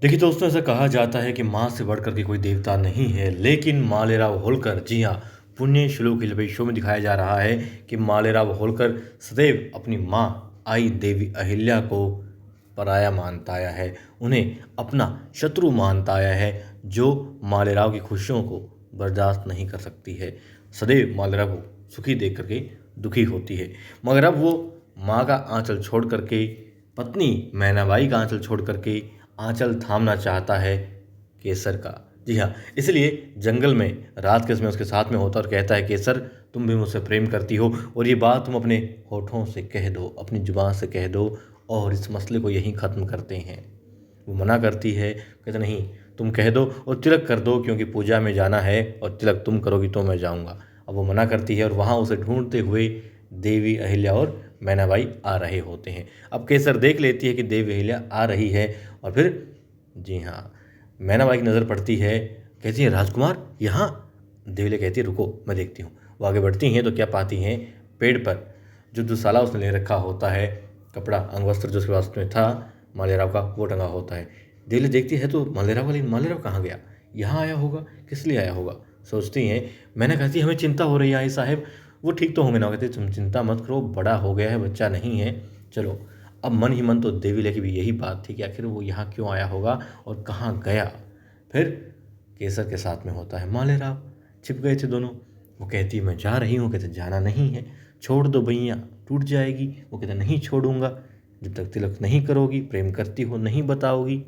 देखिए दोस्तों, ऐसा कहा जाता है कि माँ से बढ़कर के कोई देवता नहीं है, लेकिन मालेराव होलकर, जी हाँ, पुण्य श्लोक हिलवे शो में दिखाया जा रहा है कि मालेराव होलकर सदैव अपनी माँ आई देवी अहिल्या को पराया मानता आया है, उन्हें अपना शत्रु मानता आया है, जो मालेराव की खुशियों को बर्दाश्त नहीं कर सकती है। सदैव मालेराव को सुखी देख करके दुखी होती है, मगर अब वो माँ का आंचल छोड़ करके, पत्नी मैनाबाई का आंचल छोड़ करके आंचल थामना चाहता है केसर का। जी हाँ, इसलिए जंगल में रात के समय उसके साथ में होता और कहता है, केसर तुम भी मुझसे प्रेम करती हो और ये बात तुम अपने होठों से कह दो, अपनी जुबान से कह दो और इस मसले को यहीं ख़त्म करते हैं। वो मना करती है, कहते नहीं, तुम कह दो और तिलक कर दो, क्योंकि पूजा में जाना है और तिलक तुम करोगी तो मैं जाऊँगा। अब वो मना करती है और वहाँ उसे ढूंढते हुए देवी अहिल्या और मैनाबाई आ रहे होते हैं। अब केसर देख लेती है कि देवी अहिल्या आ रही है और फिर, जी हाँ, मैनाबाई की नज़र पड़ती है, कहती है, राजकुमार यहाँ। देवी कहती है, रुको मैं देखती हूँ। वो आगे बढ़ती हैं तो क्या पाती हैं, पेड़ पर जो दुशाला उसने ले रखा होता है, कपड़ा अंगवस्त्र जो उसके पास में था मालेराव का, वो टंगा होता है। देवी देखती है तो मालेराव का, लेकिन मालेराव कहाँ गया, यहाँ आया होगा, किस लिए आया होगा। सोचती हैं, मैंने कहती हमें चिंता हो रही है आई साहब, वो ठीक तो होंगे ना। कहते तुम चिंता मत करो, बड़ा हो गया है, बच्चा नहीं है, चलो। अब मन ही मन तो देवी की भी यही बात थी कि आखिर वो यहाँ क्यों आया होगा और कहाँ गया। फिर केसर के साथ में होता है मालेराव, छिप गए थे दोनों। वो कहती है, मैं जा रही हूँ। कहते जाना नहीं है, छोड़ दो भैया, टूट जाएगी। वो कहते नहीं छोड़ूंगा, जब तक तिलक नहीं करोगी, प्रेम करती हो नहीं बताओगी।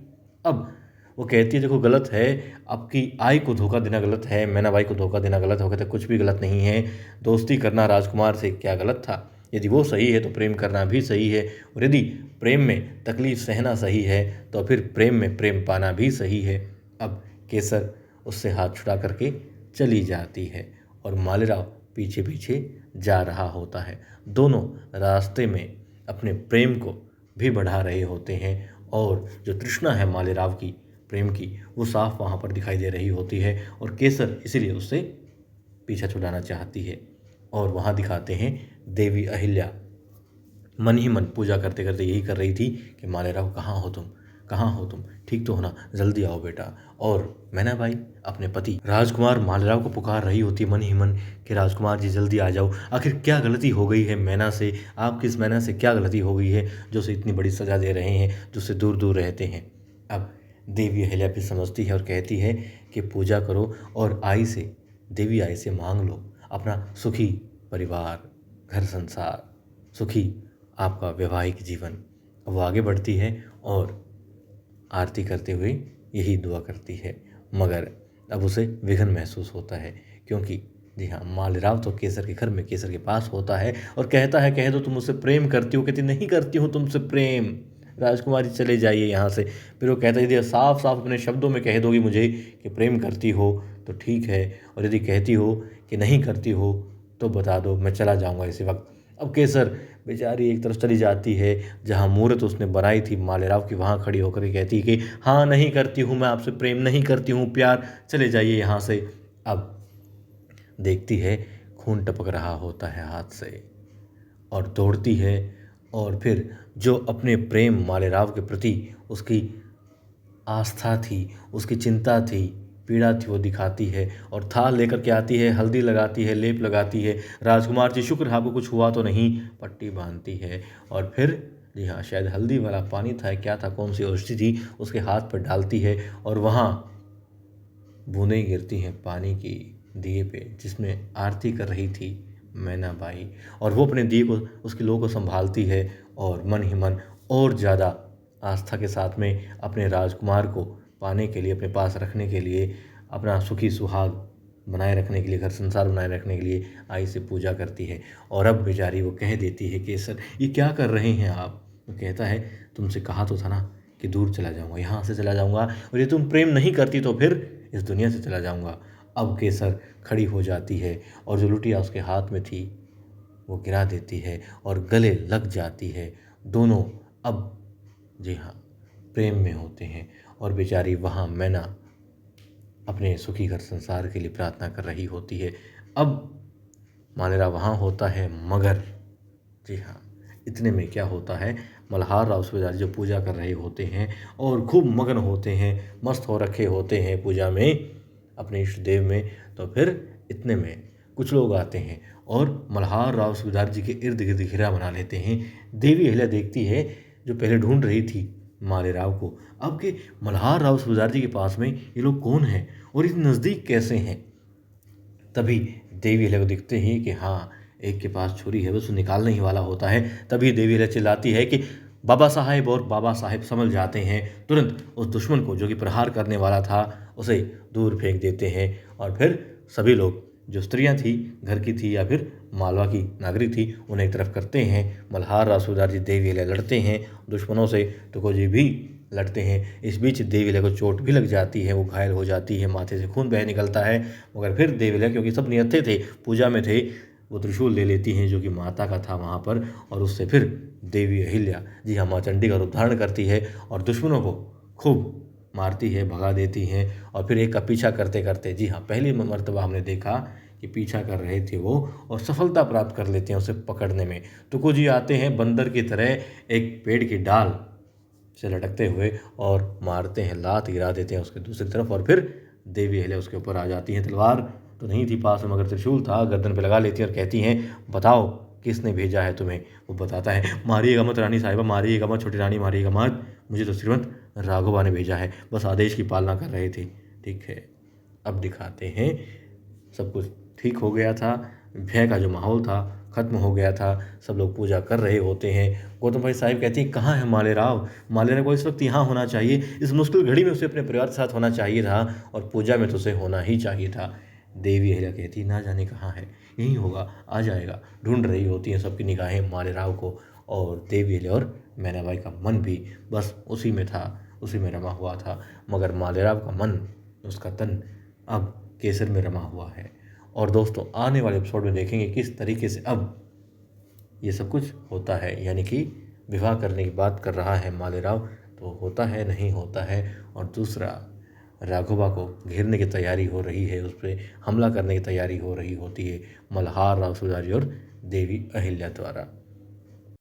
अब वो कहती है, देखो गलत है, आपकी आई को धोखा देना गलत है, मैनाबाई को धोखा देना गलत है। वो कहते कुछ भी गलत नहीं है, दोस्ती करना राजकुमार से क्या गलत था। यदि वो सही है तो प्रेम करना भी सही है, और यदि प्रेम में तकलीफ सहना सही है तो फिर प्रेम में प्रेम पाना भी सही है। अब केसर उससे हाथ छुड़ा करके चली जाती है और मालेराव पीछे पीछे जा रहा होता है। दोनों रास्ते में अपने प्रेम को भी बढ़ा रहे होते हैं और जो तृष्णा है मालेराव की प्रेम की, वो साफ वहाँ पर दिखाई दे रही होती है और केसर इसीलिए उससे पीछा छुड़ाना चाहती है। और वहाँ दिखाते हैं देवी अहिल्या मन ही मन पूजा करते करते यही कर रही थी कि मालेराव कहाँ हो तुम, कहाँ हो तुम, ठीक तो हो ना, जल्दी आओ बेटा। और मैनाबाई अपने पति राजकुमार मालेराव को पुकार रही होती मन ही मन कि राजकुमार जी जल्दी आ जाओ, आखिर क्या गलती हो गई है मैना से, आपकी इस मैना से क्या गलती हो गई है जो उसे इतनी बड़ी सज़ा दे रहे हैं, जो उससे दूर दूर रहते हैं। अब देवी अहिल्या भी समझती है और कहती है कि पूजा करो और आई से, देवी आई से मांग लो अपना सुखी परिवार, घर संसार, सुखी आपका वैवाहिक जीवन। वो आगे बढ़ती है और आरती करते हुए यही दुआ करती है, मगर अब उसे विघ्न महसूस होता है, क्योंकि जी हाँ, मालेराव तो केसर के घर में, केसर के पास होता है और कहता है, कह दो तुम मुझसे प्रेम करती हो। कहती नहीं करती हूँ तुमसे प्रेम, राजकुमारी चले जाइए यहाँ से। फिर वो कहता है, यदि साफ साफ अपने शब्दों में कह दोगी मुझे कि प्रेम करती हो तो ठीक है, और यदि कहती हो कि नहीं करती हो तो बता दो, मैं चला जाऊँगा इसी वक्त। अब केसर बेचारी एक तरफ चली जाती है, जहाँ मूर्त उसने बनाई थी मालेराव की, वहाँ खड़ी होकर के कहती है कि हाँ, नहीं करती हूँ मैं आपसे प्रेम, नहीं करती हूँ प्यार, चले जाइए यहाँ से। अब देखती है खून टपक रहा होता है हाथ से और दौड़ती है, और फिर जो अपने प्रेम मालेराव के प्रति उसकी आस्था थी, उसकी चिंता थी, पीड़ा थी, वो दिखाती है और थाल लेकर के आती है, हल्दी लगाती है, लेप लगाती है, राजकुमार जी शुक्र है आपको कुछ हुआ तो नहीं, पट्टी बांधती है। और फिर जी हाँ, शायद हल्दी वाला पानी था, क्या था, कौन सी औषधि थी, उसके हाथ पर डालती है और वहाँ बूंदें गिरती हैं पानी की दिए पे, जिसमें आरती कर रही थी मैनाबाई। और वो अपने दिए को, उसकी लौ को संभालती है और मन ही मन और ज़्यादा आस्था के साथ में अपने राजकुमार को पाने के लिए, अपने पास रखने के लिए, अपना सुखी सुहाग बनाए रखने के लिए, घर संसार बनाए रखने के लिए आई से पूजा करती है। और अब बेचारी वो कह देती है कि सर ये क्या कर रहे हैं आप। वो कहता है, तुमसे कहा तो था ना कि दूर चला जाऊँगा, यहाँ से चला जाऊँगा, और ये तुम प्रेम नहीं करती तो फिर इस दुनिया से चला जाऊँगा। अब केसर खड़ी हो जाती है और जो लुटिया उसके हाथ में थी वो गिरा देती है और गले लग जाती है। दोनों अब जी हाँ, प्रेम में होते हैं और बेचारी वहाँ मैना अपने सुखी घर संसार के लिए प्रार्थना कर रही होती है। अब मालेरा वहाँ होता है, मगर जी हाँ, इतने में क्या होता है, मल्हार राव सूबेदार जो पूजा कर रहे होते हैं और खूब मगन होते हैं, मस्त हो रखे होते हैं पूजा में अपने इष्ट देव में। तो फिर इतने में कुछ लोग आते हैं और मल्हार राव सूबेदार जी के इर्द गिर्द घेरा बना लेते हैं। देवी अहिल्या देखती है, जो पहले ढूंढ रही थी मालेराव को, अब के मल्हार राव सूबेदार जी के पास में ये लोग कौन हैं और इस नज़दीक कैसे हैं। तभी देवी अहिल्या को दिखते ही कि हाँ, एक के पास छुरी है, बस वो निकालने ही वाला होता है। तभी देवी अहिल्या चिल्लाती है कि बाबा साहेब, और बाबा साहेब समझ जाते हैं। तुरंत उस दुश्मन को जो कि प्रहार करने वाला था उसे दूर फेंक देते हैं और फिर सभी लोग, जो स्त्रियां थी घर की थी या फिर मालवा की नागरिक थी, उन्हें एक तरफ करते हैं। मल्हार राव सूबेदार जी देवी अहिल्या लड़ते हैं दुश्मनों से, तुकोजी भी लड़ते हैं। इस बीच देवी अहिल्या को चोट भी लग जाती है, वो घायल हो जाती है, माथे से खून बह निकलता है। मगर फिर देवी अहिल्या, क्योंकि सब नियत्थे थे, पूजा में थे, वो त्रिशूल ले लेती हैं जो कि माता का था वहाँ पर, और उससे फिर देवी अहिल्या जी हाँ माँ चंडी का रूप धारण करती है और दुश्मनों को खूब मारती है, भगा देती हैं। और फिर एक का पीछा करते करते, जी हाँ, पहली मर्तबा हमने देखा कि पीछा कर रहे थे वो और सफलता प्राप्त कर लेते हैं उसे पकड़ने में। तुकोजी आते हैं बंदर की तरह एक पेड़ की डाल से लटकते हुए और मारते हैं, लात गिरा देते हैं उसके दूसरी तरफ। और फिर देवी अहिल्या उसके ऊपर आ जाती हैं। तलवार तो नहीं थी पास में, मगर त्रिशूल था, गर्दन पे लगा लेती हैं और कहती हैं, बताओ किसने भेजा है तुम्हें। वो बताता है, मारिएगा मत रानी साहिबा, मारिएगा मत छोटी रानी, मारिएगा मत, मुझे तो श्रीमंत राघवा ने भेजा है, बस आदेश की पालना कर रहे थे। ठीक है, अब दिखाते हैं सब कुछ ठीक हो गया था, भय का जो माहौल था खत्म हो गया था, सब लोग पूजा कर रहे होते हैं। गौतम भाई साहब कहते हैं, कहाँ है मालेराव? मालेराव को इस वक्त यहाँ होना चाहिए, इस मुश्किल घड़ी में उसे अपने परिवार के साथ होना चाहिए था और पूजा में तो उसे होना ही चाहिए था। देवी अहिल्या कहती, ना जाने कहाँ है, यहीं होगा, आ जाएगा। ढूंढ रही होती हैं सबकी निगाहें मालेराव को, और देवी अहिल्या और मैनाबाई का मन भी बस उसी में था, उसी में रमा हुआ था। मगर मालेराव का मन, उसका तन अब केसर में रमा हुआ है। और दोस्तों, आने वाले एपिसोड में देखेंगे किस तरीके से अब ये सब कुछ होता है, यानी कि विवाह करने की बात कर रहा है मालेराव, तो होता है नहीं होता है। और दूसरा, राघवा को घेरने की तैयारी हो रही है, उस पर हमला करने की तैयारी हो रही होती है मल्हार राव सूबेदार और देवी अहिल्या द्वारा।